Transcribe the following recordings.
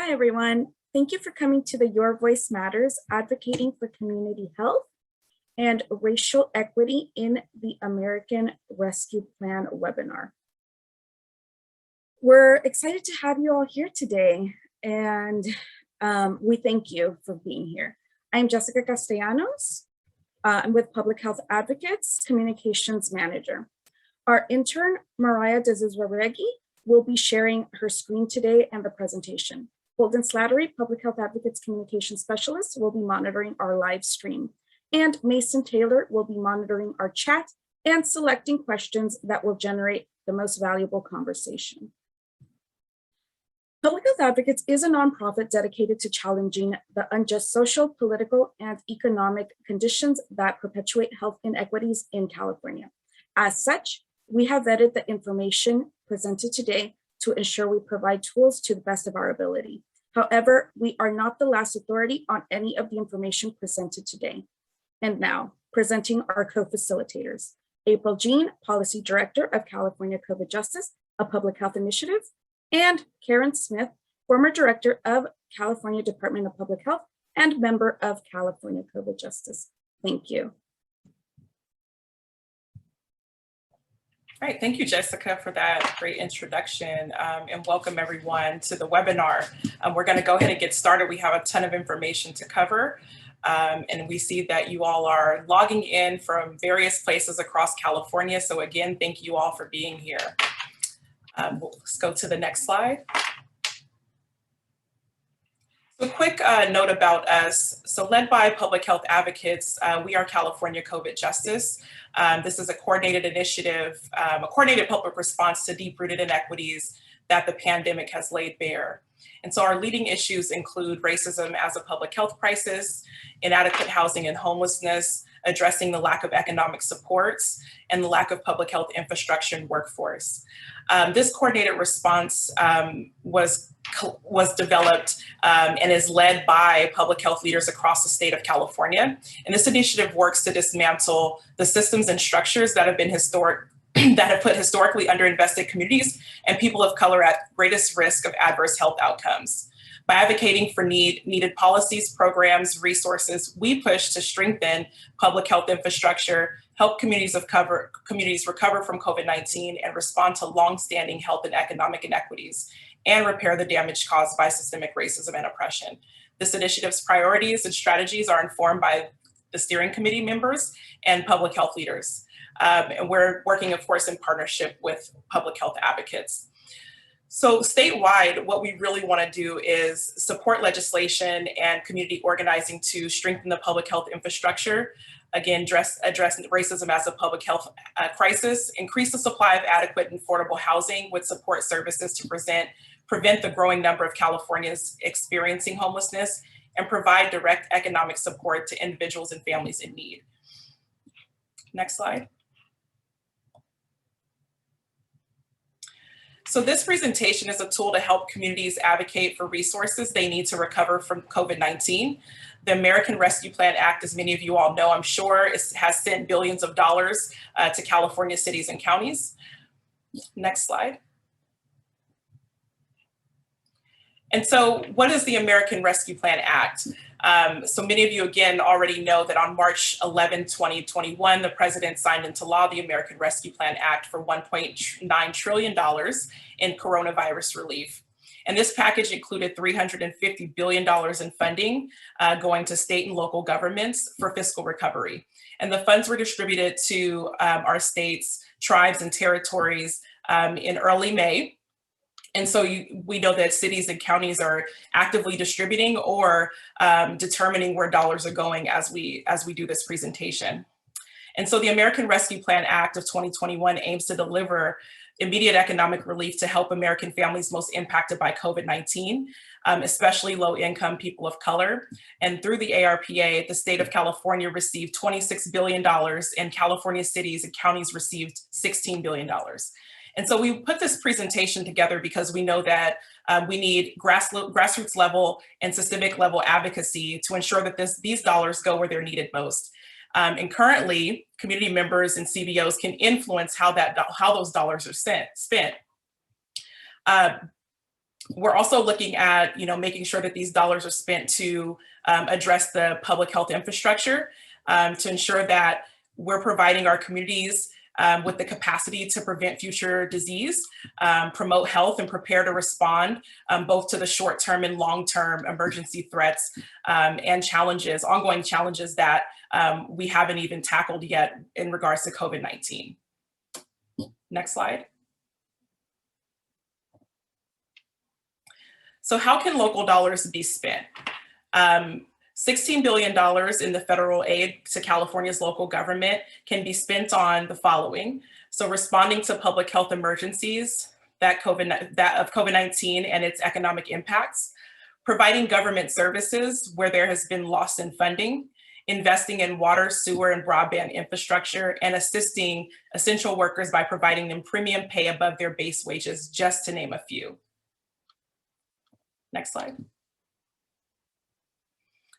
Hi, everyone. Thank you for coming to the Your Voice Matters Advocating for Community Health and Racial Equity in the American Rescue Plan webinar. We're excited to have you all here today, and we thank you for being here. I'm Jessica Castellanos. I'm with Public Health Advocates, Communications Manager. Our intern, Mariah Desizwaregi, will be sharing her screen today and the presentation. Holden Slattery, Public Health Advocates Communications Specialist, will be monitoring our live stream. And Mason Taylor will be monitoring our chat and selecting questions that will generate the most valuable conversation. Public Health Advocates is a nonprofit dedicated to challenging the unjust social, political, and economic conditions that perpetuate health inequities in California. As such, we have vetted the information presented today to ensure we provide tools to the best of our ability. However, we are not the last authority on any of the information presented today. And now, presenting our co-facilitators, April Jean, Policy Director of California COVIDJustice, a public health initiative, and Karen Smith, former Director of California Department of Public Health and member of California COVIDJustice. Thank you. All right, thank you, Jessica, for that great introduction, and welcome everyone to the webinar. We're going to go ahead and get started. We have a ton of information to cover, and we see that you all are logging in from various places across California. So again, thank you all for being here. Let's go to the next slide. So a quick note about us. So led by Public Health Advocates, we are California COVIDJustice. This is a coordinated initiative, a coordinated public response to deep-rooted inequities that the pandemic has laid bare. And so our leading issues include racism as a public health crisis, inadequate housing and homelessness, addressing the lack of economic supports, and the lack of public health infrastructure and workforce. This coordinated response was developed and is led by public health leaders across the state of California. And this initiative works to dismantle the systems and structures that have been put historically underinvested communities and people of color at greatest risk of adverse health outcomes. By advocating for needed policies, programs, resources, we push to strengthen public health infrastructure, help communities recover from COVID-19 and respond to longstanding health and economic inequities, and repair the damage caused by systemic racism and oppression. This initiative's priorities and strategies are informed by the steering committee members and public health leaders. And we're working, of course, in partnership with public health advocates. So statewide, what we really want to do is support legislation and community organizing to strengthen the public health infrastructure, again, address racism as a public health crisis, increase the supply of adequate and affordable housing with support services to prevent the growing number of Californians experiencing homelessness, and provide direct economic support to individuals and families in need. Next slide. So this presentation is a tool to help communities advocate for resources they need to recover from COVID-19. The American Rescue Plan Act, as many of you all know, I'm sure, has sent billions of dollars to California cities and counties. Next slide. And so what is the American Rescue Plan Act? So many of you, again, already know that on March 11, 2021, the president signed into law the American Rescue Plan Act for $1.9 trillion in coronavirus relief. And this package included $350 billion in funding going to state and local governments for fiscal recovery. And the funds were distributed to our states, tribes, and territories in early May. And so we know that cities and counties are actively distributing or determining where dollars are going as we do this presentation. And so the American Rescue Plan Act of 2021 aims to deliver immediate economic relief to help American families most impacted by COVID-19, especially low-income people of color. And through the ARPA, the state of California received $26 billion, and California cities and counties received $16 billion. And so we put this presentation together because we know that we need grassroots level and systemic level advocacy to ensure that these dollars go where they're needed most. And currently, community members and CBOs can influence how those dollars are spent. We're also looking at, making sure that these dollars are spent to address the public health infrastructure, to ensure that we're providing our communities with the capacity to prevent future disease, promote health, and prepare to respond both to the short-term and long-term emergency threats and challenges, ongoing challenges that we haven't even tackled yet in regards to COVID-19. Next slide. So how can local dollars be spent? $16 billion in the federal aid to California's local government can be spent on the following. So responding to public health emergencies that of COVID-19 and its economic impacts, providing government services where there has been loss in funding, investing in water, sewer, and broadband infrastructure, and assisting essential workers by providing them premium pay above their base wages, just to name a few. Next slide.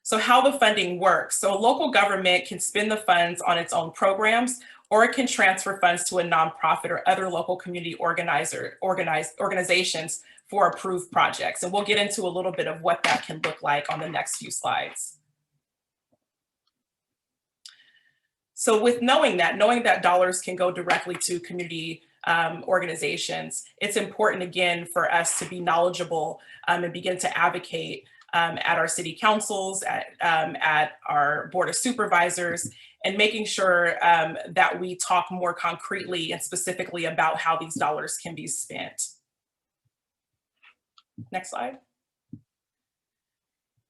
So how the funding works. So a local government can spend the funds on its own programs, or it can transfer funds to a nonprofit or other local community organizations for approved projects. And we'll get into a little bit of what that can look like on the next few slides. So with knowing that dollars can go directly to community organizations, it's important, again, for us to be knowledgeable and begin to advocate at our city councils, at our board of supervisors, and making sure that we talk more concretely and specifically about how these dollars can be spent. Next slide.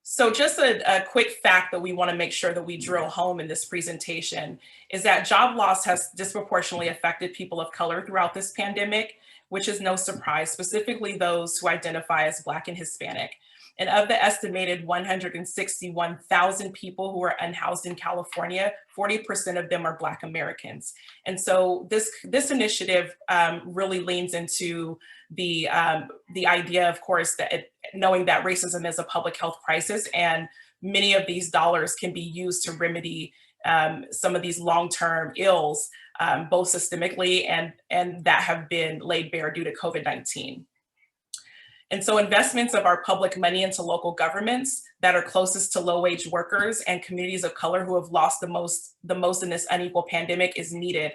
So just a quick fact that we want to make sure that we drill home in this presentation is that job loss has disproportionately affected people of color throughout this pandemic, which is no surprise, specifically those who identify as Black and Hispanic. And of the estimated 161,000 people who are unhoused in California, 40% of them are Black Americans. And so this initiative really leans into the idea, of course, that knowing that racism is a public health crisis, and many of these dollars can be used to remedy some of these long-term ills, both systemically and that have been laid bare due to COVID-19. And so investments of our public money into local governments that are closest to low-wage workers and communities of color who have lost the most in this unequal pandemic is needed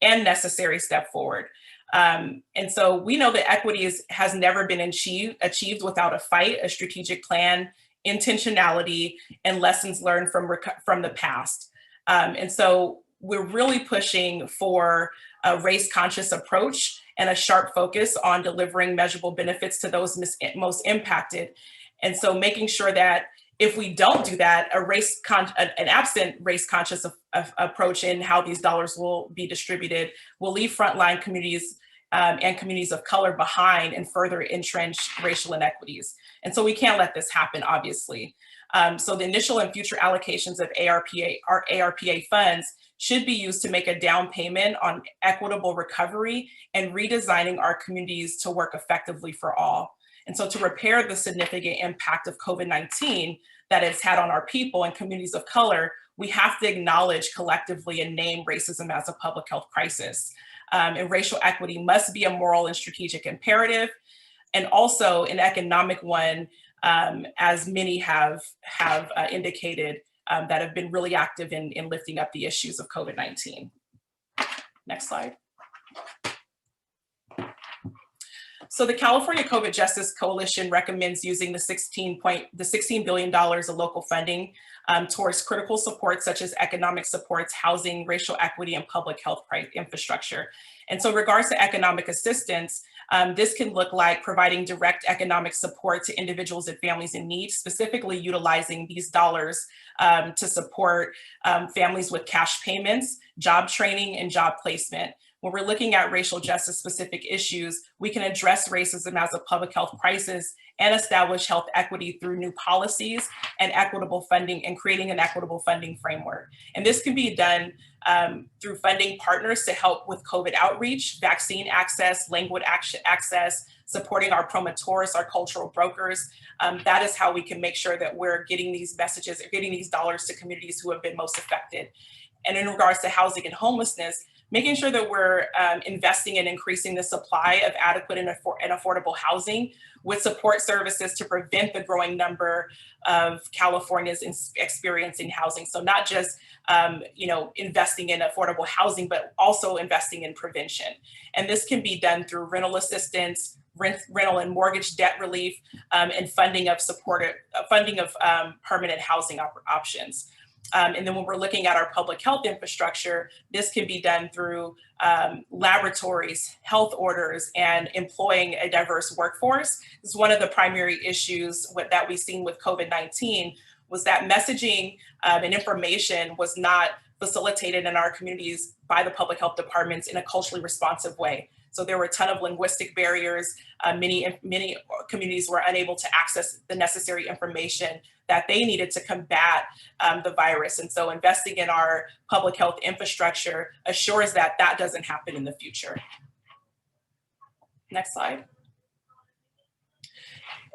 and necessary step forward. And so we know that equity has never been achieved without a fight, a strategic plan, intentionality, and lessons learned from the past. And so we're really pushing for a race-conscious approach and a sharp focus on delivering measurable benefits to those most impacted. And so making sure that if we don't do that, an absent race-conscious approach in how these dollars will be distributed will leave frontline communities and communities of color behind and further entrench racial inequities. And so we can't let this happen, obviously. So the initial and future allocations of ARPA funds should be used to make a down payment on equitable recovery and redesigning our communities to work effectively for all. And so to repair the significant impact of COVID-19 that it's had on our people and communities of color, we have to acknowledge collectively and name racism as a public health crisis. And racial equity must be a moral and strategic imperative, and also an economic one, as many have indicated that have been really active in lifting up the issues of COVID-19. Next slide. So the California COVID Justice Coalition recommends using the $16 billion of local funding towards critical supports such as economic supports, housing, racial equity, and public health infrastructure. And so in regards to economic assistance, this can look like providing direct economic support to individuals and families in need, specifically utilizing these dollars to support families with cash payments, job training, and job placement. When we're looking at racial justice specific issues, we can address racism as a public health crisis and establish health equity through new policies and equitable funding and creating an equitable funding framework. And this can be done through funding partners to help with COVID outreach, vaccine access, language access, supporting our promotors, our cultural brokers. That is how we can make sure that we're getting these messages, getting these dollars to communities who have been most affected. And in regards to housing and homelessness, making sure that we're investing in increasing the supply of adequate and affordable housing with support services to prevent the growing number of Californians experiencing housing. So not just investing in affordable housing, but also investing in prevention. And this can be done through rental assistance, rental and mortgage debt relief, and funding of permanent housing options. And then when we're looking at our public health infrastructure, this can be done through laboratories, health orders, and employing a diverse workforce. This is one of the primary issues that we've seen with COVID-19 was that messaging and information was not facilitated in our communities by the public health departments in a culturally responsive way. So there were a ton of linguistic barriers. Many communities were unable to access the necessary information that they needed to combat the virus. And so investing in our public health infrastructure assures that that doesn't happen in the future. Next slide.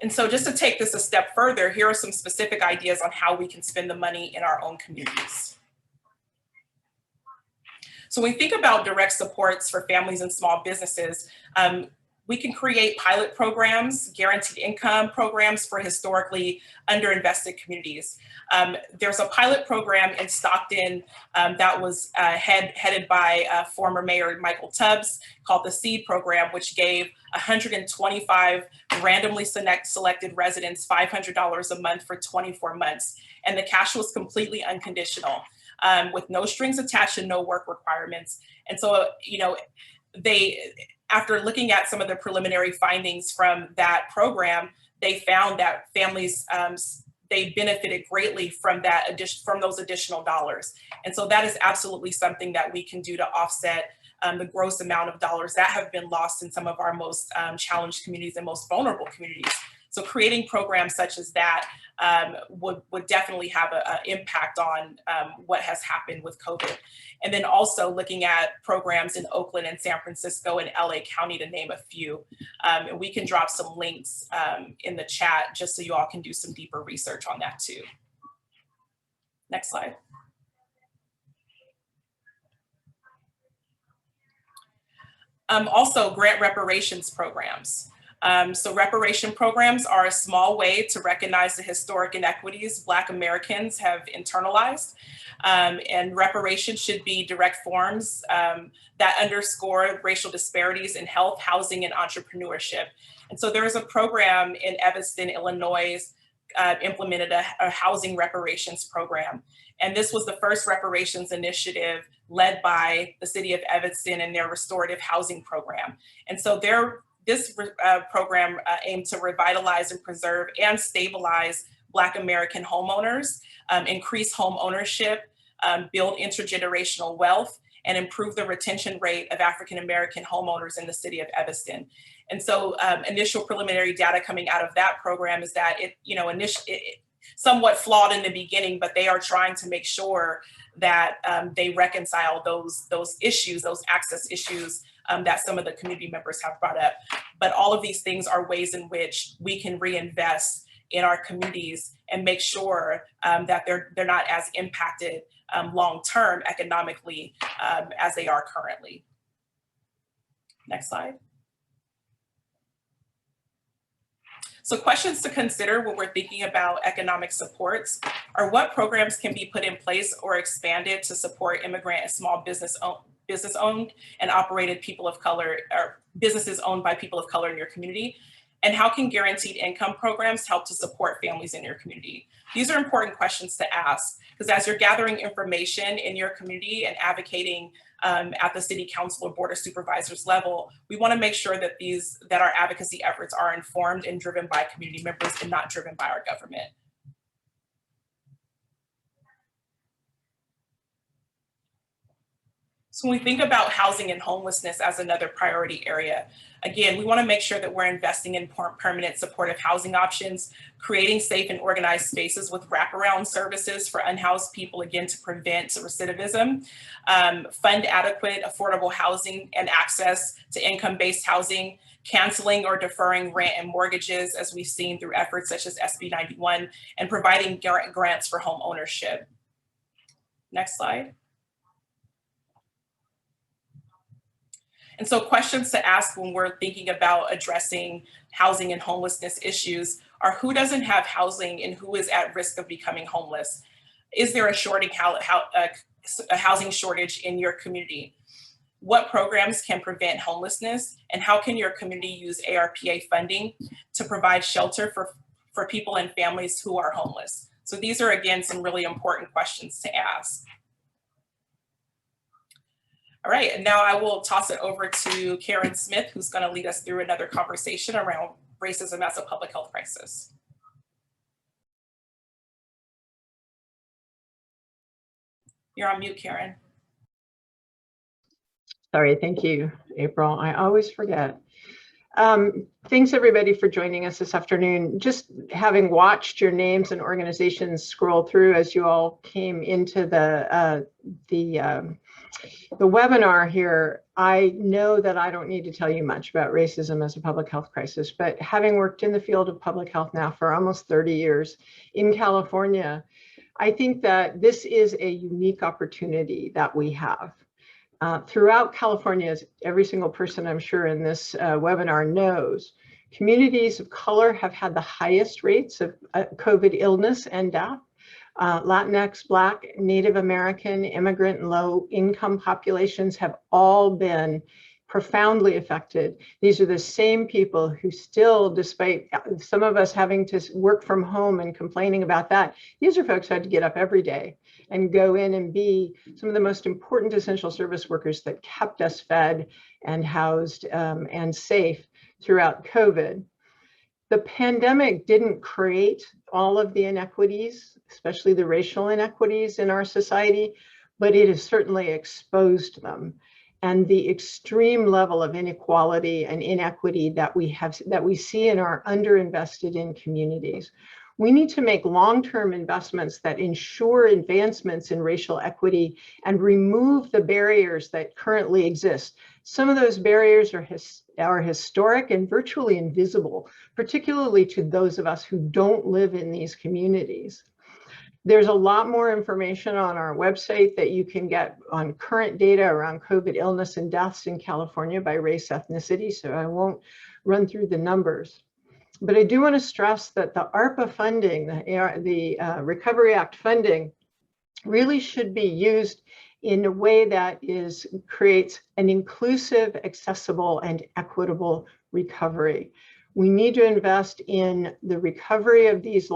And so just to take this a step further, here are some specific ideas on how we can spend the money in our own communities. So when we think about direct supports for families and small businesses, we can create pilot programs, guaranteed income programs for historically underinvested communities. There's a pilot program in Stockton that was headed by former Mayor Michael Tubbs called the SEED program, which gave 125 randomly selected residents $500 a month for 24 months. And the cash was completely unconditional, with no strings attached and no work requirements. And so, after looking at some of the preliminary findings from that program, they found that families, they benefited greatly from those additional dollars. And so that is absolutely something that we can do to offset the gross amount of dollars that have been lost in some of our most challenged communities and most vulnerable communities. So creating programs such as that would definitely have an impact on what has happened with COVID. And then also looking at programs in Oakland and San Francisco and LA County, to name a few. And we can drop some links in the chat just so you all can do some deeper research on that too. Next slide. Also, grant reparations programs. So reparation programs are a small way to recognize the historic inequities Black Americans have internalized. And reparations should be direct forms that underscore racial disparities in health, housing, and entrepreneurship. And so there is a program in Evanston, Illinois, implemented a housing reparations program. And this was the first reparations initiative led by the city of Evanston and their restorative housing program. And so this program aimed to revitalize and preserve and stabilize Black American homeowners, increase home ownership, build intergenerational wealth, and improve the retention rate of African American homeowners in the city of Evanston. And so initial preliminary data coming out of that program is that it somewhat flawed in the beginning, but they are trying to make sure that they reconcile those issues, those access issues that some of the community members have brought up. But all of these things are ways in which we can reinvest in our communities and make sure that they're not as impacted long-term economically as they are currently. Next slide. So questions to consider when we're thinking about economic supports are what programs can be put in place or expanded to support immigrant and small business owned and operated people of color, or businesses owned by people of color in your community? And how can guaranteed income programs help to support families in your community? These are important questions to ask, because as you're gathering information in your community and advocating at the city council or board of supervisors level, we want to make sure that our advocacy efforts are informed and driven by community members and not driven by our government. So when we think about housing and homelessness as another priority area, again, we want to make sure that we're investing in permanent supportive housing options, creating safe and organized spaces with wraparound services for unhoused people, again, to prevent recidivism, fund adequate, affordable housing and access to income-based housing, canceling or deferring rent and mortgages, as we've seen through efforts such as SB 91, and providing grants for home ownership. Next slide. And so questions to ask when we're thinking about addressing housing and homelessness issues are: who doesn't have housing and who is at risk of becoming homeless? Is there a housing shortage in your community? What programs can prevent homelessness? And how can your community use ARPA funding to provide shelter for people and families who are homeless? So these are, again, some really important questions to ask. All right, and now I will toss it over to Karen Smith, who's going to lead us through another conversation around racism as a public health crisis. You're on mute, Karen. Sorry, thank you, April. I always forget. Thanks everybody for joining us this afternoon. Just having watched your names and organizations scroll through as you all came into the webinar here, I know that I don't need to tell you much about racism as a public health crisis, but having worked in the field of public health now for almost 30 years in California, I think that this is a unique opportunity that we have. Throughout California, as every single person I'm sure in this webinar knows, communities of color have had the highest rates of COVID illness and death. Latinx, Black, Native American, immigrant, and low-income populations have all been profoundly affected. These are the same people who still, despite some of us having to work from home and complaining about that, these are folks who had to get up every day and go in and be some of the most important essential service workers that kept us fed and housed and safe throughout COVID. The pandemic didn't create all of the inequities, especially the racial inequities in our society, but it has certainly exposed them. And the extreme level of inequality and inequity that we see in our underinvested in communities. We need to make long-term investments that ensure advancements in racial equity and remove the barriers that currently exist. Some of those barriers are historic and virtually invisible, particularly to those of us who don't live in these communities. There's a lot more information on our website that you can get on current data around COVID illness and deaths in California by race, ethnicity, so I won't run through the numbers. But I do want to stress that the ARPA funding, the Recovery Act funding, really should be used in a way that creates an inclusive, accessible, and equitable recovery. We need to invest in the recovery of these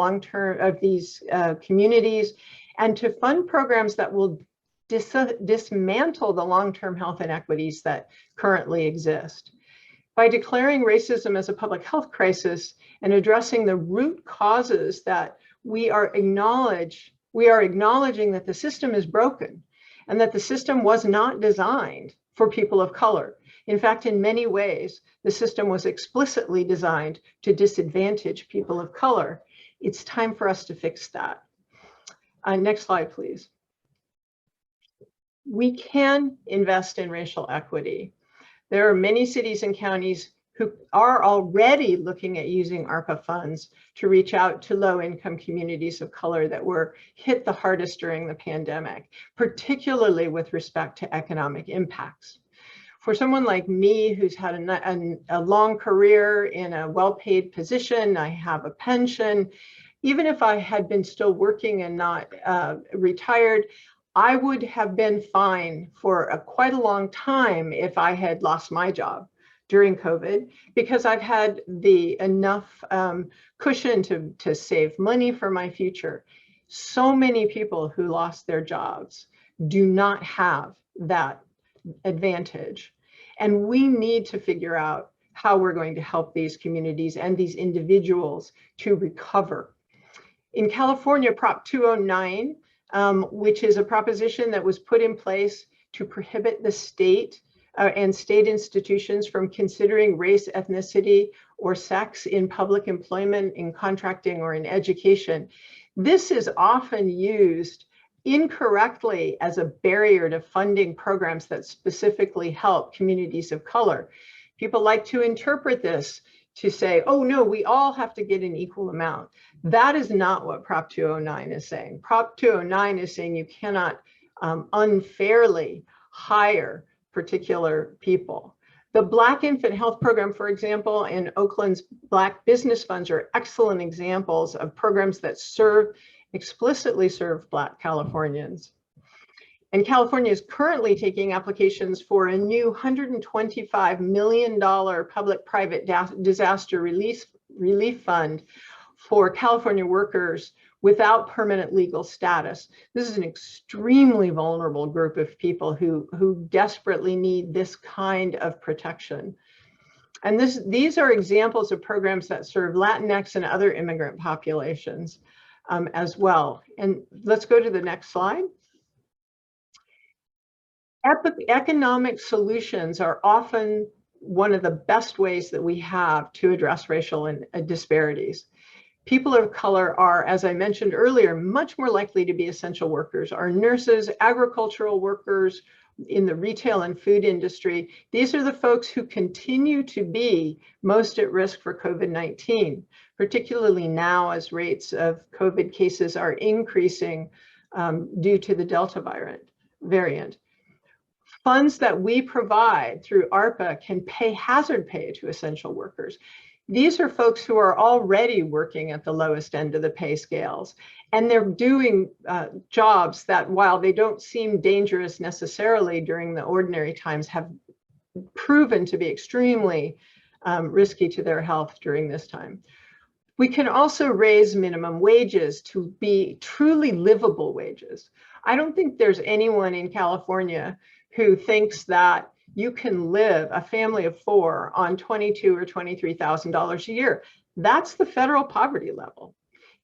communities and to fund programs that will dismantle the long-term health inequities that currently exist. By declaring racism as a public health crisis and addressing the root causes that we are acknowledging that the system is broken and that the system was not designed for people of color. In fact, in many ways, the system was explicitly designed to disadvantage people of color. It's time for us to fix that. Next slide, please. We can invest in racial equity. There are many cities and counties who are already looking at using ARPA funds to reach out to low-income communities of color that were hit the hardest during the pandemic, particularly with respect to economic impacts. For someone like me who's had a long career in a well-paid position, I have a pension, even if I had been still working and not retired, I would have been fine for quite a long time if I had lost my job during COVID, because I've had enough cushion to save money for my future. So many people who lost their jobs do not have that advantage. And we need to figure out how we're going to help these communities and these individuals to recover. In California, Prop 209, which is a proposition that was put in place to prohibit the state and state institutions from considering race, ethnicity, or sex in public employment, in contracting, or in education. This is often used incorrectly as a barrier to funding programs that specifically help communities of color. People like to interpret this to say, oh no, we all have to get an equal amount. That is not what Prop 209 is saying. Prop 209 is saying you cannot unfairly hire particular people. The Black Infant Health Program, for example, and Oakland's Black Business Funds are excellent examples of programs that explicitly serve Black Californians. And California is currently taking applications for a new $125 million public-private disaster relief fund for California workers without permanent legal status. This is an extremely vulnerable group of people who desperately need this kind of protection. And these are examples of programs that serve Latinx and other immigrant populations as well. And let's go to the next slide. Economic solutions are often one of the best ways that we have to address racial disparities. People of color are, as I mentioned earlier, much more likely to be essential workers. Our nurses, agricultural workers in the retail and food industry, these are the folks who continue to be most at risk for COVID-19, particularly now as rates of COVID cases are increasing due to the Delta variant. Funds that we provide through ARPA can pay hazard pay to essential workers. These are folks who are already working at the lowest end of the pay scales, and they're doing jobs that, while they don't seem dangerous necessarily during the ordinary times, have proven to be extremely risky to their health during this time. We can also raise minimum wages to be truly livable wages. I don't think there's anyone in California who thinks that you can live, a family of 4, on $22,000 or $23,000 a year. That's the federal poverty level.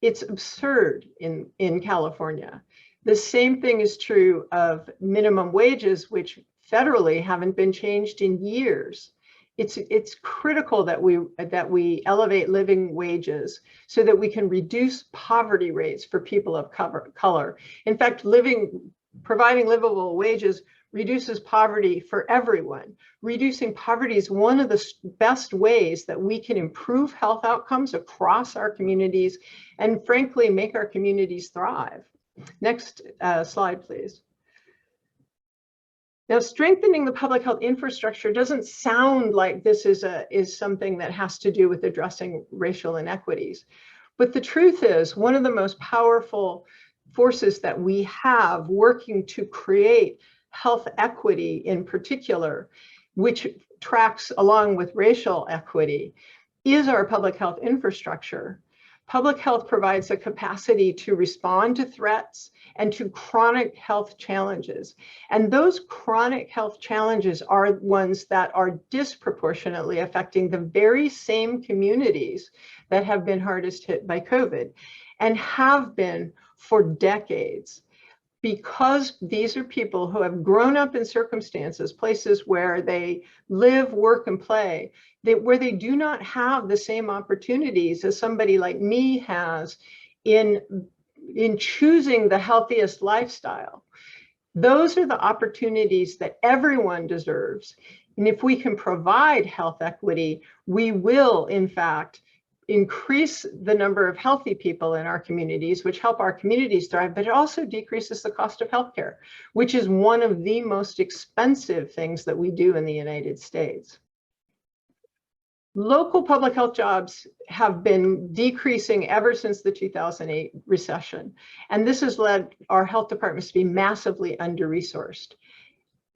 It's absurd in California. The same thing is true of minimum wages, which federally haven't been changed in years. It's critical that we elevate living wages so that we can reduce poverty rates for people of color. In fact, providing livable wages reduces poverty for everyone. Reducing poverty is one of the best ways that we can improve health outcomes across our communities and, frankly, make our communities thrive. Next slide, please. Now, strengthening the public health infrastructure doesn't sound like this is something that has to do with addressing racial inequities. But the truth is, one of the most powerful forces that we have working to create health equity in particular, which tracks along with racial equity, is our public health infrastructure. Public health provides a capacity to respond to threats and to chronic health challenges. And those chronic health challenges are ones that are disproportionately affecting the very same communities that have been hardest hit by COVID and have been for decades. Because these are people who have grown up in circumstances, places where they live, work, and play, where they do not have the same opportunities as somebody like me has in choosing the healthiest lifestyle. Those are the opportunities that everyone deserves. And if we can provide health equity, we will, in fact, increase the number of healthy people in our communities, which help our communities thrive, but it also decreases the cost of healthcare, which is one of the most expensive things that we do in the United States. Local public health jobs have been decreasing ever since the 2008 recession, and this has led our health departments to be massively under-resourced.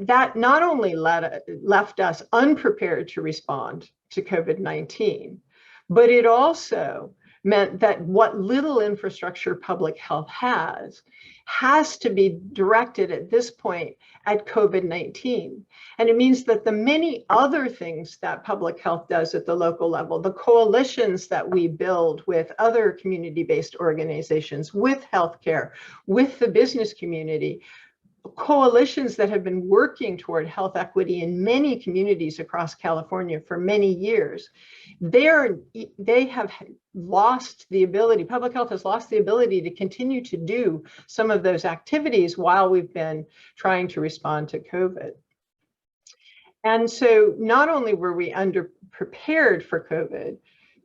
That not only left us unprepared to respond to COVID-19, but it also meant that what little infrastructure public health has to be directed at this point at COVID-19. And it means that the many other things that public health does at the local level, the coalitions that we build with other community-based organizations, with healthcare, with the business community, coalitions that have been working toward health equity in many communities across California for many years, they have lost the ability, public health has lost the ability to continue to do some of those activities while we've been trying to respond to COVID. And so not only were we underprepared for COVID,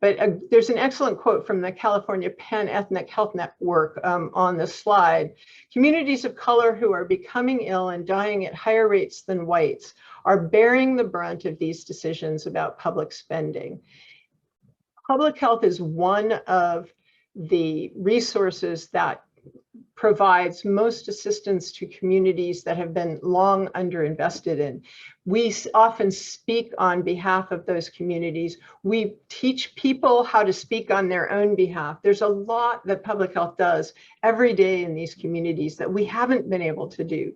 But there's an excellent quote from the California Pan-Ethnic Health Network on the slide. Communities of color who are becoming ill and dying at higher rates than whites are bearing the brunt of these decisions about public spending. Public health is one of the resources that provides most assistance to communities that have been long underinvested in. We often speak on behalf of those communities. We teach people how to speak on their own behalf. There's a lot that public health does every day in these communities that we haven't been able to do.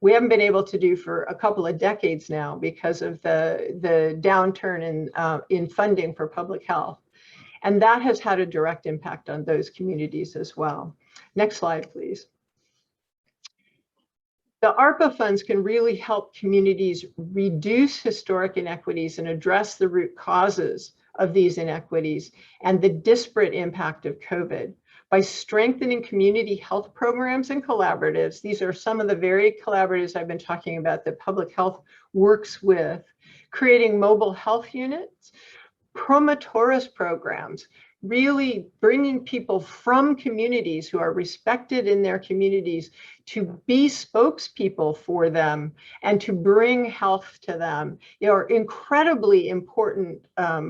We haven't been able to do for a couple of decades now because of the downturn in funding for public health. And that has had a direct impact on those communities as well. Next slide, please. The ARPA funds can really help communities reduce historic inequities and address the root causes of these inequities and the disparate impact of COVID. By strengthening community health programs and collaboratives, these are some of the very collaboratives I've been talking about that public health works with, creating mobile health units, promotoris programs, really bringing people from communities who are respected in their communities to be spokespeople for them and to bring health to them. They are incredibly important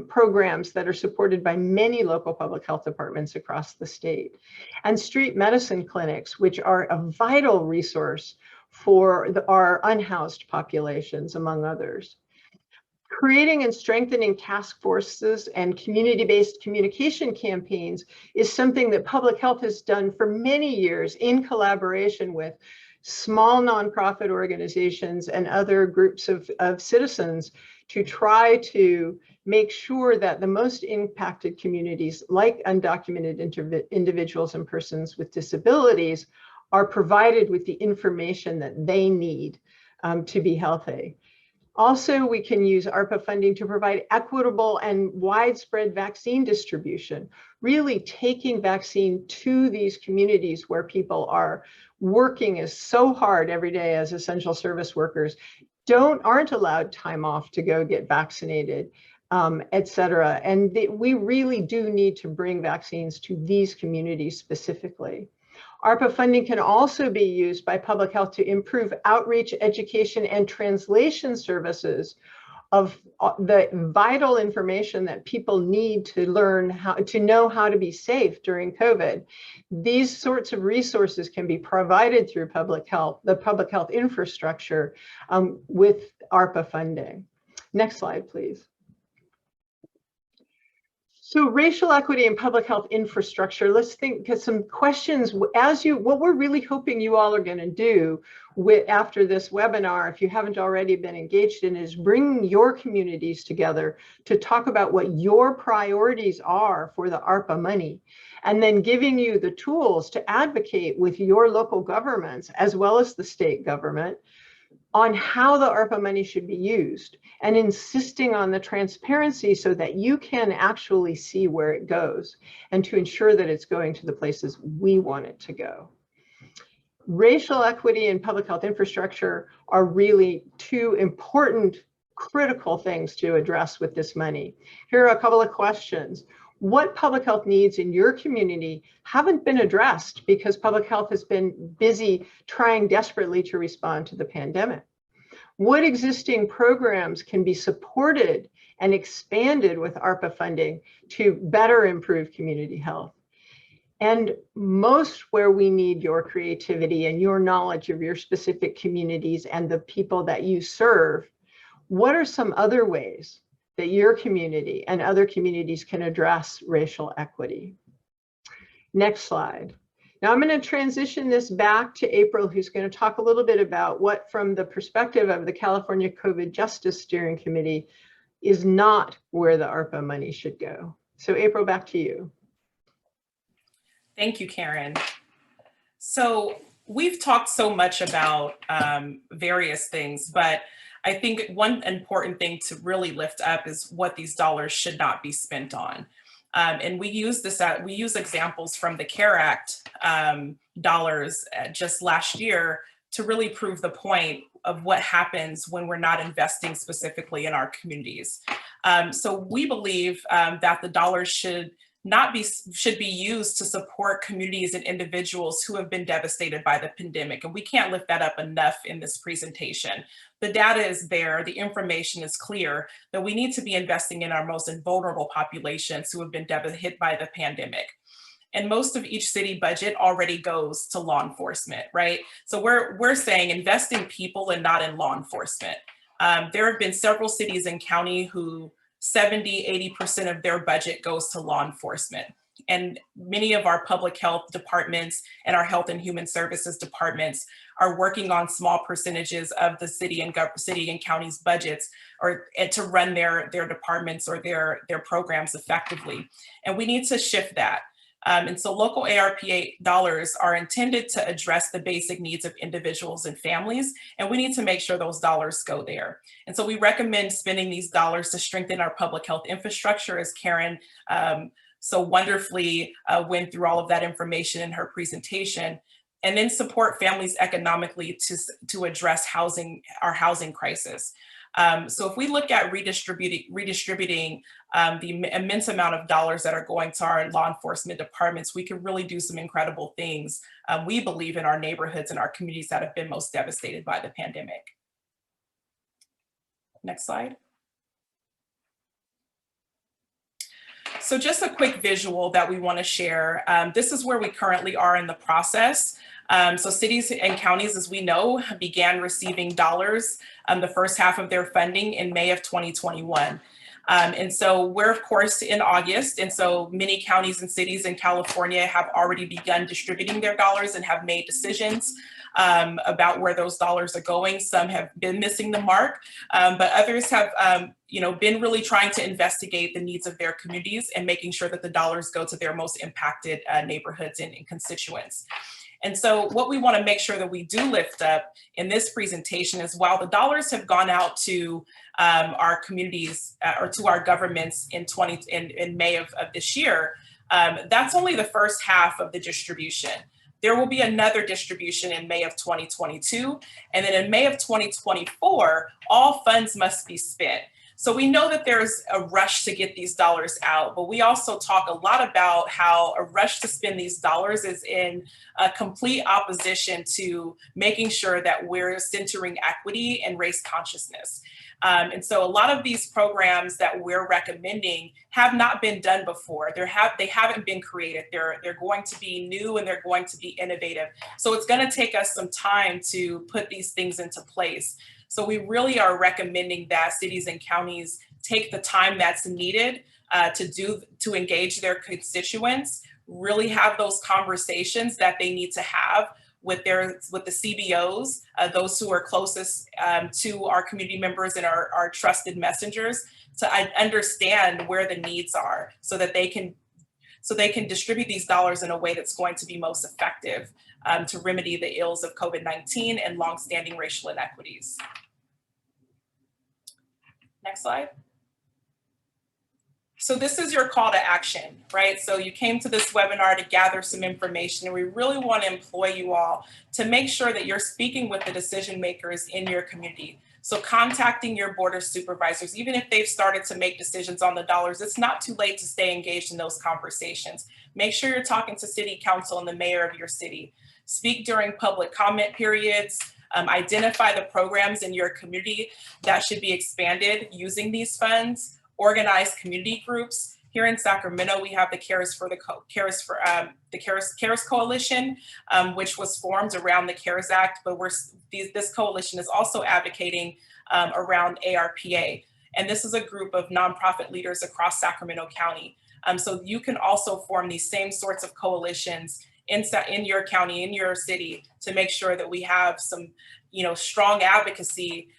programs that are supported by many local public health departments across the state. And street medicine clinics, which are a vital resource for our unhoused populations, among others. Creating and strengthening task forces and community-based communication campaigns is something that public health has done for many years in collaboration with small nonprofit organizations and other groups of citizens to try to make sure that the most impacted communities, like undocumented individuals and persons with disabilities, are provided with the information that they need to be healthy. Also, we can use ARPA funding to provide equitable and widespread vaccine distribution, really taking vaccine to these communities where people are working so hard every day as essential service workers, aren't allowed time off to go get vaccinated, et cetera. And we really do need to bring vaccines to these communities specifically. ARPA funding can also be used by public health to improve outreach, education, and translation services of the vital information that people need to learn how to know how to be safe during COVID. These sorts of resources can be provided through public health, the public health infrastructure with ARPA funding. Next slide, please. So racial equity and public health infrastructure, let's think of some questions what we're really hoping you all are going to do after this webinar, if you haven't already been engaged in, is bringing your communities together to talk about what your priorities are for the ARPA money, and then giving you the tools to advocate with your local governments as well as the state government on how the ARPA money should be used, and insisting on the transparency so that you can actually see where it goes and to ensure that it's going to the places we want it to go. Racial equity and public health infrastructure are really two important, critical things to address with this money. Here are a couple of questions. What public health needs in your community haven't been addressed because public health has been busy trying desperately to respond to the pandemic? What existing programs can be supported and expanded with ARPA funding to better improve community health? And most where we need your creativity and your knowledge of your specific communities and the people that you serve, what are some other ways that your community and other communities can address racial equity? Next slide. Now I'm going to transition this back to April, who's going to talk a little bit about what, from the perspective of the California COVIDJustice Steering Committee, is not where the ARPA money should go. So April, back to you. Thank you, Karen. So we've talked so much about various things, but I think one important thing to really lift up is what these dollars should not be spent on. And we use examples from the CARE Act dollars just last year to really prove the point of what happens when we're not investing specifically in our communities. So we believe that the dollars should be used to support communities and individuals who have been devastated by the pandemic. And we can't lift that up enough in this presentation. The data is there, the information is clear that we need to be investing in our most vulnerable populations who have been hit by the pandemic. And most of each city budget already goes to law enforcement, right? So we're saying invest in people and not in law enforcement. There have been several cities and county who 70, 80% of their budget goes to law enforcement. And many of our public health departments and our health and human services departments are working on small percentages of the city and county's budgets or to run their departments or their programs effectively. And we need to shift that. And so local ARPA dollars are intended to address the basic needs of individuals and families, and we need to make sure those dollars go there. And so we recommend spending these dollars to strengthen our public health infrastructure, as Karen so wonderfully went through all of that information in her presentation, and then support families economically to address our housing crisis. So if we look at redistributing the immense amount of dollars that are going to our law enforcement departments, we can really do some incredible things, we believe, in our neighborhoods and our communities that have been most devastated by the pandemic. Next slide. So just a quick visual that we want to share. This is where we currently are in the process. So cities and counties, as we know, began receiving dollars the first half of their funding in May of 2021. And so we're, of course, in August. And so many counties and cities in California have already begun distributing their dollars and have made decisions about where those dollars are going. Some have been missing the mark, but others have been really trying to investigate the needs of their communities and making sure that the dollars go to their most impacted neighborhoods and constituents. And so what we want to make sure that we do lift up in this presentation is, while the dollars have gone out to our communities or to our governments in May of this year, that's only the first half of the distribution. There will be another distribution in May of 2022. And then in May of 2024, all funds must be spent. So we know that there's a rush to get these dollars out, but we also talk a lot about how a rush to spend these dollars is in a complete opposition to making sure that we're centering equity and race consciousness. And so a lot of these programs that we're recommending have not been done before. They haven't been created. They're going to be new and they're going to be innovative. So it's going to take us some time to put these things into place. So we really are recommending that cities and counties take the time that's needed to engage their constituents, really have those conversations that they need to have with the CBOs, those who are closest to our community members and our trusted messengers, to understand where the needs are so they can distribute these dollars in a way that's going to be most effective to remedy the ills of COVID-19 and longstanding racial inequities. Next slide. So this is your call to action, right? So you came to this webinar to gather some information, and we really want to employ you all to make sure that you're speaking with the decision makers in your community. So contacting your board of supervisors, even if they've started to make decisions on the dollars, it's not too late to stay engaged in those conversations. Make sure you're talking to city council and the mayor of your city. Speak during public comment periods. Identify the programs in your community that should be expanded using these funds. Organize community groups. Here in Sacramento, we have the CARES Coalition, which was formed around the CARES Act, but this coalition is also advocating around ARPA. And this is a group of nonprofit leaders across Sacramento County. So you can also form these same sorts of coalitions in your county, in your city, to make sure that we have some, strong advocacy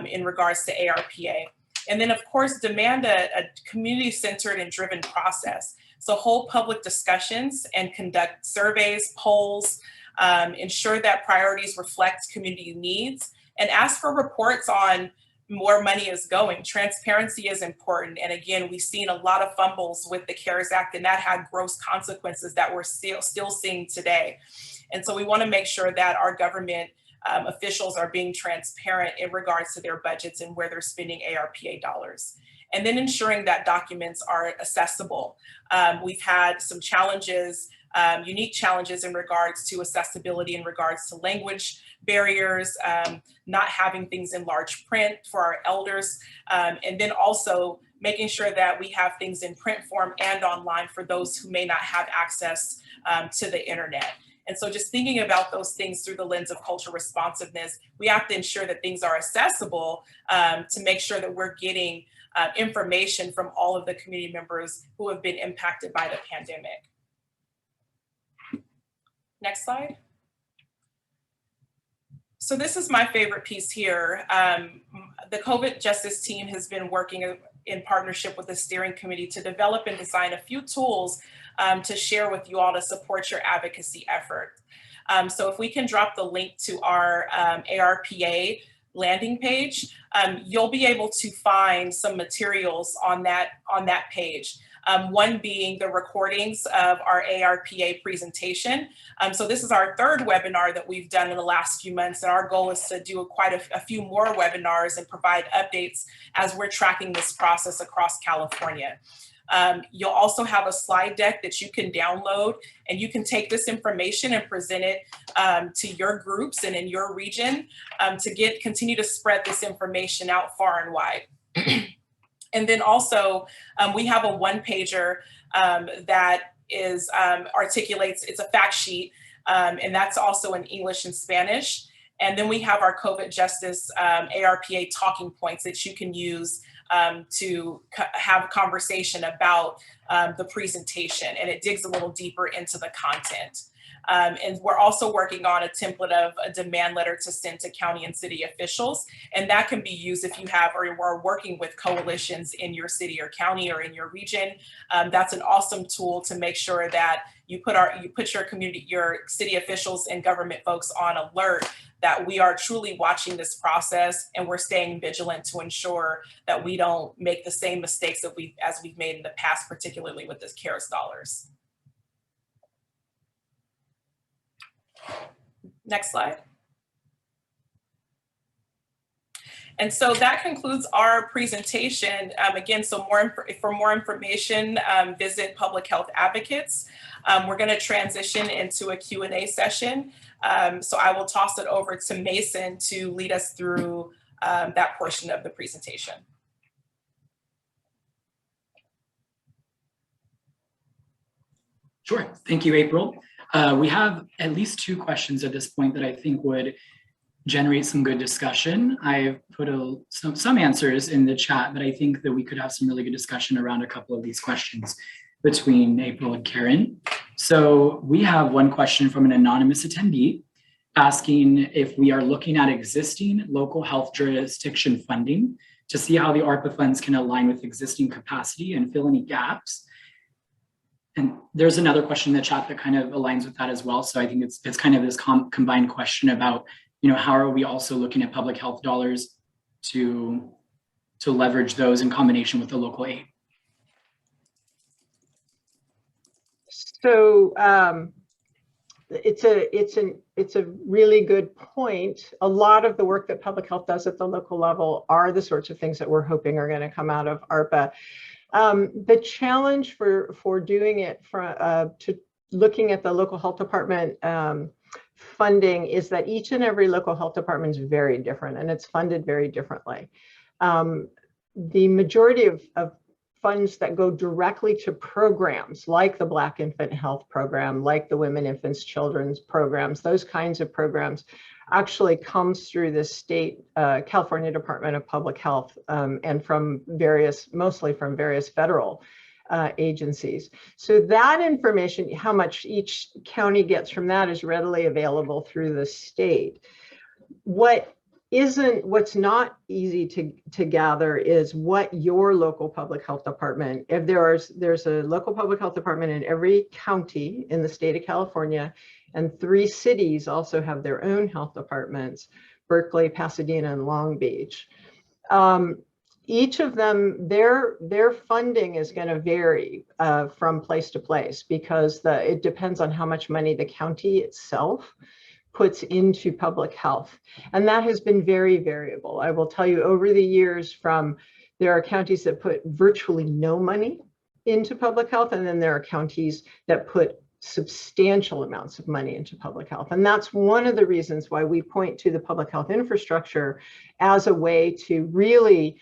in regards to ARPA. And then, of course, demand a community-centered and driven process. So hold public discussions and conduct surveys, polls, ensure that priorities reflect community needs, and ask for reports on where money is going. Transparency is important. And again, we've seen a lot of fumbles with the CARES Act, and that had gross consequences that we're still seeing today. And so we want to make sure that our government officials are being transparent in regards to their budgets and where they're spending ARPA dollars. and then ensuring that documents are accessible. We've had some challenges, unique challenges in regards to accessibility, in regards to language barriers, not having things in large print for our elders, and then also making sure that we have things in print form and online for those who may not have access to the internet. And so just thinking about those things through the lens of cultural responsiveness, we have to ensure that things are accessible to make sure that we're getting information from all of the community members who have been impacted by the pandemic. Next slide. So this is my favorite piece here. The COVIDJustice team has been working in partnership with the steering committee to develop and design a few tools to share with you all to support your advocacy effort. So if we can drop the link to our ARPA landing page, you'll be able to find some materials on that page. One being the recordings of our ARPA presentation. So this is our third webinar that we've done in the last few months, and our goal is to do quite a few more webinars and provide updates as we're tracking this process across California. You'll also have a slide deck that you can download, and you can take this information and present it to your groups and in your region to continue to spread this information out far and wide. And then also, we have a one-pager that articulates, it's a fact sheet, and that's also in English and Spanish. And then we have our COVIDJustice ARPA talking points that you can use to have a conversation about the presentation, and it digs a little deeper into the content. And we're also working on a template of a demand letter to send to county and city officials. And that can be used if you have or are working with coalitions in your city or county or in your region. That's an awesome tool to make sure that you put your community, your city officials and government folks on alert that we are truly watching this process and we're staying vigilant to ensure that we don't make the same mistakes that we've made in the past, particularly with this CARES dollars. Next slide. And so that concludes our presentation. Again, so for more information, visit Public Health Advocates. We're going to transition into a Q&A session. So I will toss it over to Mason to lead us through that portion of the presentation. Sure. Thank you, April. We have at least 2 questions at this point that I think would generate some good discussion. I've put some answers in the chat, but I think that we could have some really good discussion around a couple of these questions between April and Karen. So we have one question from an anonymous attendee asking if we are looking at existing local health jurisdiction funding to see how the ARPA funds can align with existing capacity and fill any gaps. And there's another question in the chat that kind of aligns with that as well. So I think it's kind of this combined question about, how are we also looking at public health dollars to leverage those in combination with the local aid? So it's a really good point. A lot of the work that public health does at the local level are the sorts of things that we're hoping are going to come out of ARPA. The challenge for doing it to looking at the local health department funding is that each and every local health department is very different and it's funded very differently. The majority of funds that go directly to programs like the Black Infant Health Program, like the Women, Infants, Children's programs, those kinds of programs actually comes through the state California Department of Public Health and mostly from various federal agencies. So that information, how much each county gets from that, is readily available through the state. What's not easy to gather is what your local public health department, if there's a local public health department in every county in the state of California, and 3 cities also have their own health departments, Berkeley, Pasadena, and Long Beach. Each of them, their funding is going to vary from place to place because it depends on how much money the county itself puts into public health. And that has been very variable. I will tell you, over the years, from There are counties that put virtually no money into public health, and then there are counties that put substantial amounts of money into public health. And that's one of the reasons why we point to the public health infrastructure as a way to really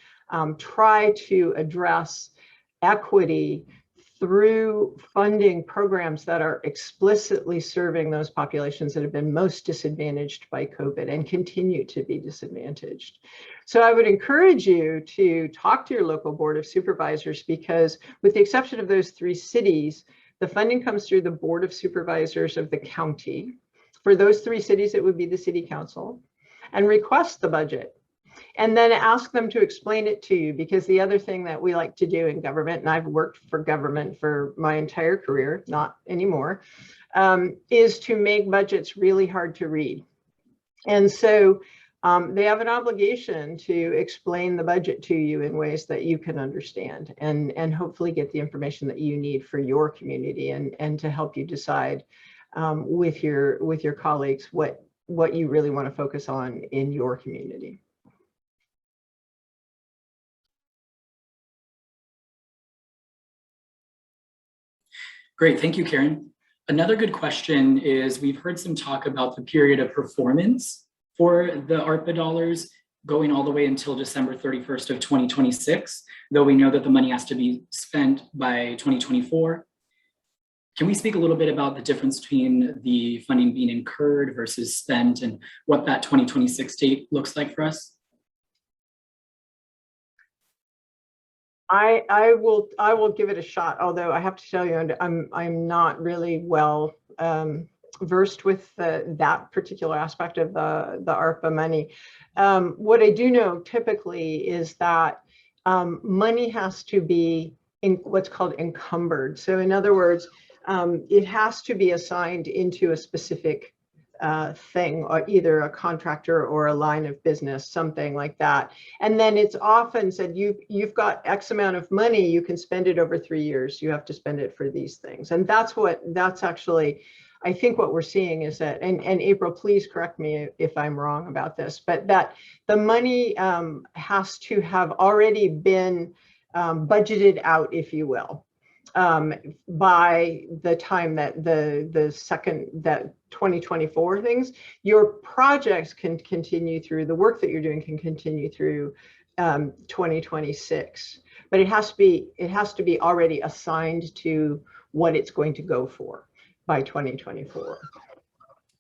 try to address equity through funding programs that are explicitly serving those populations that have been most disadvantaged by COVID and continue to be disadvantaged. So I would encourage you to talk to your local board of supervisors, because with the exception of those 3 cities, the funding comes through the board of supervisors of the county. For those 3 cities, it would be the city council, and request the budget. And then ask them to explain it to you, because the other thing that we like to do in government, and I've worked for government for my entire career, not anymore, is to make budgets really hard to read. And so they have an obligation to explain the budget to you in ways that you can understand, and hopefully get the information that you need for your community, and to help you decide with your colleagues what you really want to focus on in your community. Great, thank you, Karen. Another good question is, we've heard some talk about the period of performance for the ARPA dollars going all the way until December 31st of 2026, though we know that the money has to be spent by 2024. Can we speak a little bit about the difference between the funding being incurred versus spent, and what that 2026 date looks like for us? I will give it a shot, although I have to tell you, I'm not really well versed with that particular aspect of the ARPA money. What I do know typically is that money has to be in what's called encumbered. So in other words, it has to be assigned into a specific thing, or either a contractor or a line of business, something like that. And then it's often said, you've got X amount of money, you can spend it over 3 years, you have to spend it for these things. And that's actually, I think what we're seeing is that, and April, please correct me if I'm wrong about this, but that the money has to have already been budgeted out, if you will, by the time that that 2024 things, your projects can continue through, the work that you're doing can continue through 2026, but it has to be already assigned to what it's going to go for by 2024.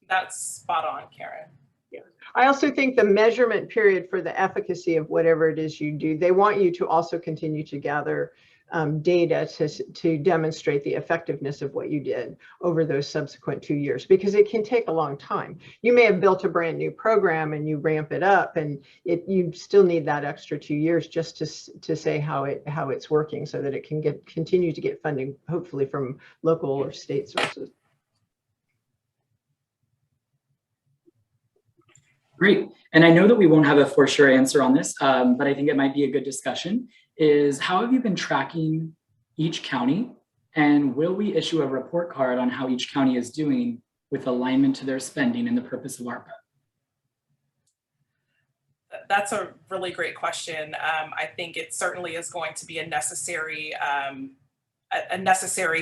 That's spot on, Karen. Yeah. I also think the measurement period for the efficacy of whatever it is you do, they want you to also continue to gather data to demonstrate the effectiveness of what you did over those subsequent 2 years, because it can take a long time. You may have built a brand new program and you ramp it up, and you still need that extra 2 years just to say how it's working, so that it can continue to get funding, hopefully from local or state sources. Great. And I know that we won't have a for sure answer on this, but I think it might be a good discussion, is how have you been tracking each county, and will we issue a report card on how each county is doing with alignment to their spending and the purpose of ARPA? That's a really great question. I think it certainly is going to be a necessary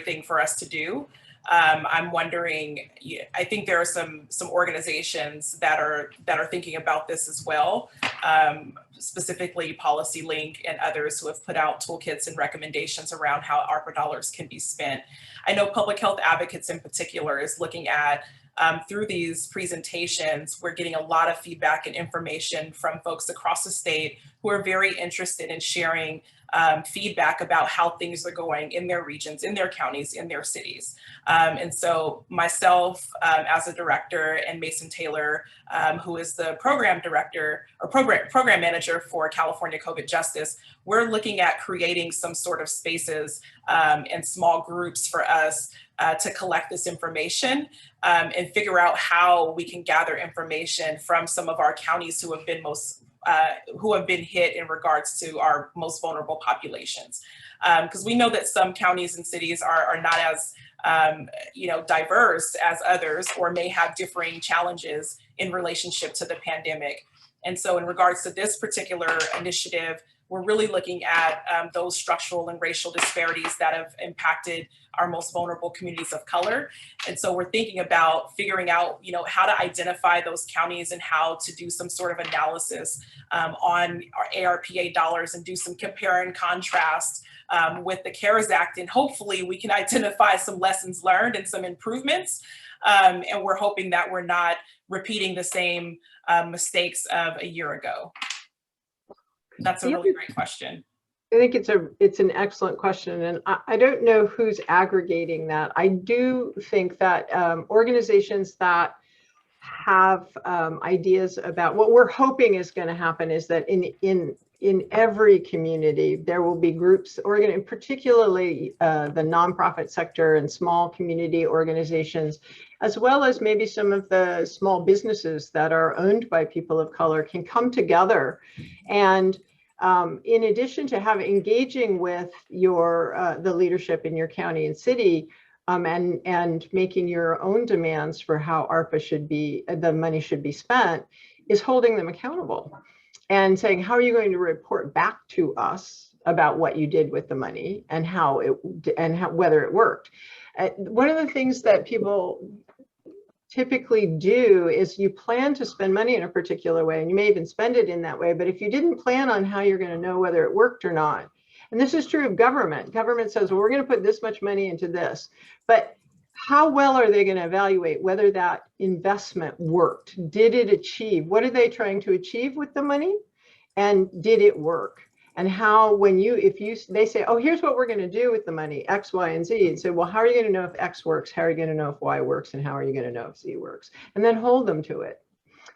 thing for us to do. I'm wondering, I think there are some organizations that are thinking about this as well, specifically Policy Link and others who have put out toolkits and recommendations around how ARPA dollars can be spent. I know Public Health Advocates in particular is looking at, through these presentations, we're getting a lot of feedback and information from folks across the state who are very interested in sharing feedback about how things are going in their regions, in their counties, in their cities. And so myself as a director, and Mason Taylor, who is the program director or program manager for California COVIDJustice, we're looking at creating some sort of spaces and small groups for us to collect this information and figure out how we can gather information from some of our counties who have been hit in regards to our most vulnerable populations. Because we know that some counties and cities are not as diverse as others, or may have differing challenges in relationship to the pandemic. And so in regards to this particular initiative, we're really looking at those structural and racial disparities that have impacted our most vulnerable communities of color. And so we're thinking about figuring out, how to identify those counties and how to do some sort of analysis on our ARPA dollars and do some compare and contrast with the CARES Act. And hopefully we can identify some lessons learned and some improvements. And we're hoping that we're not repeating the same mistakes of a year ago. That's a really great question. I think it's an excellent question, and I don't know who's aggregating that. I do think that organizations that have ideas about what we're hoping is going to happen is that in every community there will be groups, particularly the nonprofit sector and small community organizations, as well as maybe some of the small businesses that are owned by people of color, can come together and in addition to engaging with the leadership in your county and city, and making your own demands for how the money should be spent, is holding them accountable and saying, how are you going to report back to us about what you did with the money and whether it worked? One of the things that people typically do is you plan to spend money in a particular way, and you may even spend it in that way, but if you didn't plan on how you're going to know whether it worked or not, and this is true of government says, well, we're going to put this much money into this, but how well are they going to evaluate whether that investment worked? Did it achieve? What are they trying to achieve with the money? And did it work? And how, they say, oh, here's what we're going to do with the money, X, Y, and Z, and say, well, how are you going to know if X works? How are you going to know if Y works? And how are you going to know if Z works? And then hold them to it,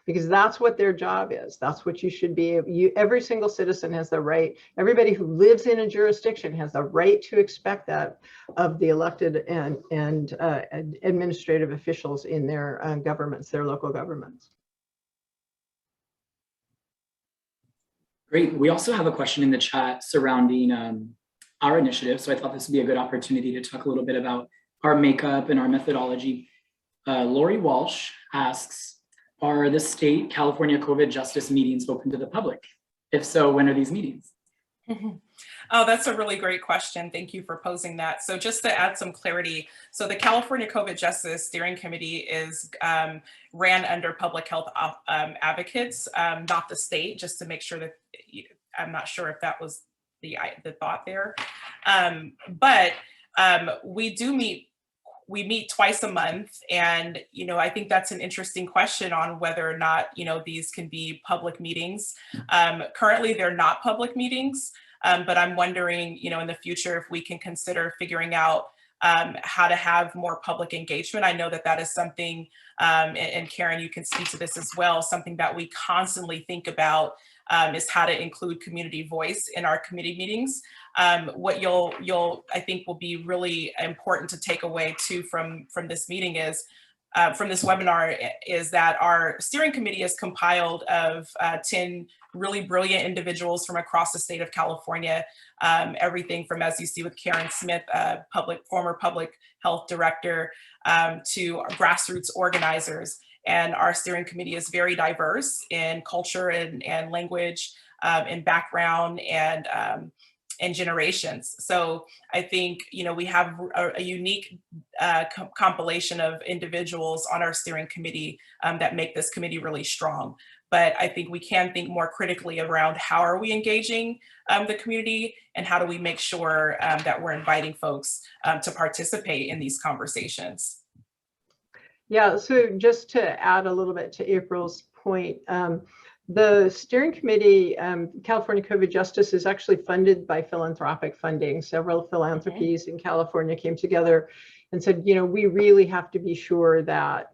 because that's what their job is. That's what you should be. Every single citizen has the right, everybody who lives in a jurisdiction has the right to expect that of the elected and administrative officials in their governments, their local governments. Great. We also have a question in the chat surrounding our initiative. So I thought this would be a good opportunity to talk a little bit about our makeup and our methodology. Lori Walsh asks, are the state California COVIDJustice meetings open to the public? If so, when are these meetings? Oh, that's a really great question. Thank you for posing that. So just to add some clarity, so the California COVIDJustice Steering Committee is ran under public health advocates, not the state, just to make sure that, I'm not sure if that was the thought there. But we meet twice a month, and I think that's an interesting question on whether or not these can be public meetings. Currently, they're not public meetings, but I'm wondering in the future if we can consider figuring out how to have more public engagement. I know that is something, and Karen, you can speak to this as well, something that we constantly think about is how to include community voice in our committee meetings. What I think will be really important to take away too from this meeting is, from this webinar, is that our steering committee is compiled of 10 really brilliant individuals from across the state of California. Everything from, as you see with Karen Smith, former public health director, to grassroots organizers. And our steering committee is very diverse in culture and language, and background and generations. So I think, we have a unique compilation of individuals on our steering committee that make this committee really strong. But I think we can think more critically around how are we engaging the community, and how do we make sure that we're inviting folks to participate in these conversations. Yeah, so just to add a little bit to April's point, the steering committee, California COVIDJustice, is actually funded by philanthropic funding. Several philanthropies in California came together and said, we really have to be sure that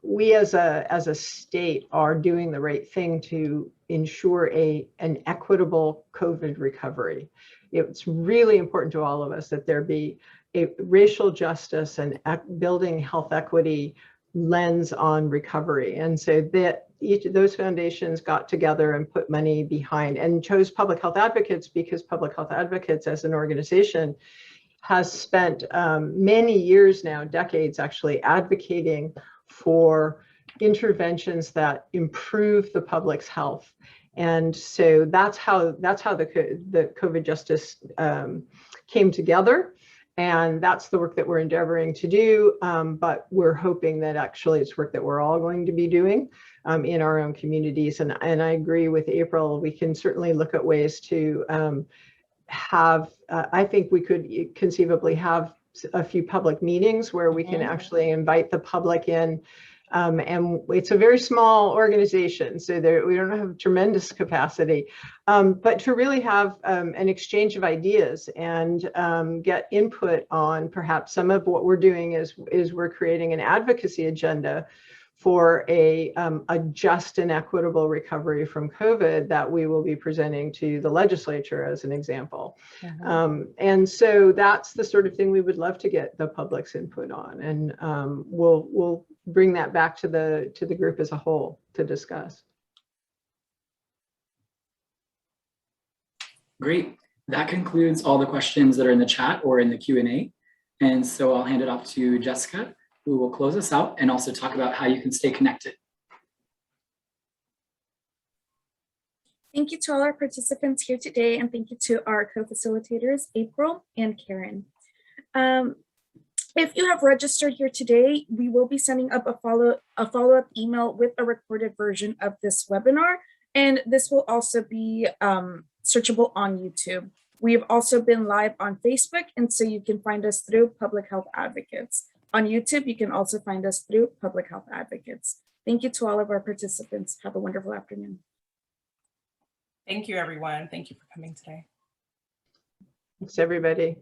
we as a state are doing the right thing to ensure an equitable COVID recovery. It's really important to all of us that there be a racial justice and building health equity lens on recovery. And so that each of those foundations got together and put money behind and chose Public Health Advocates, because Public Health Advocates as an organization has spent many years now, decades actually, advocating for interventions that improve the public's health. And so that's how the COVIDJustice came together. And that's the work that we're endeavoring to do. But we're hoping that actually it's work that we're all going to be doing in our own communities. And I agree with April, we can certainly look at ways to I think we could conceivably have a few public meetings where we can actually invite the public in. And it's a very small organization, so we don't have tremendous capacity, but to really have an exchange of ideas and get input on perhaps some of what we're doing is we're creating an advocacy agenda for a just and equitable recovery from COVID that we will be presenting to the legislature as an example. And so that's the sort of thing we would love to get the public's input on, and we'll bring that back to the group as a whole to discuss. Great. That concludes all the questions that are in the chat or in the Q&A. And so I'll hand it off to Jessica, who will close us out and also talk about how you can stay connected. Thank you to all our participants here today, and thank you to our co-facilitators, April and Karen. If you have registered here today, we will be sending up a follow-up email with a recorded version of this webinar, and this will also be searchable on YouTube. We have also been live on Facebook, and so you can find us through Public Health Advocates. On YouTube, you can also find us through Public Health Advocates. Thank you to all of our participants. Have a wonderful afternoon. Thank you, everyone. Thank you for coming today. Thanks, everybody.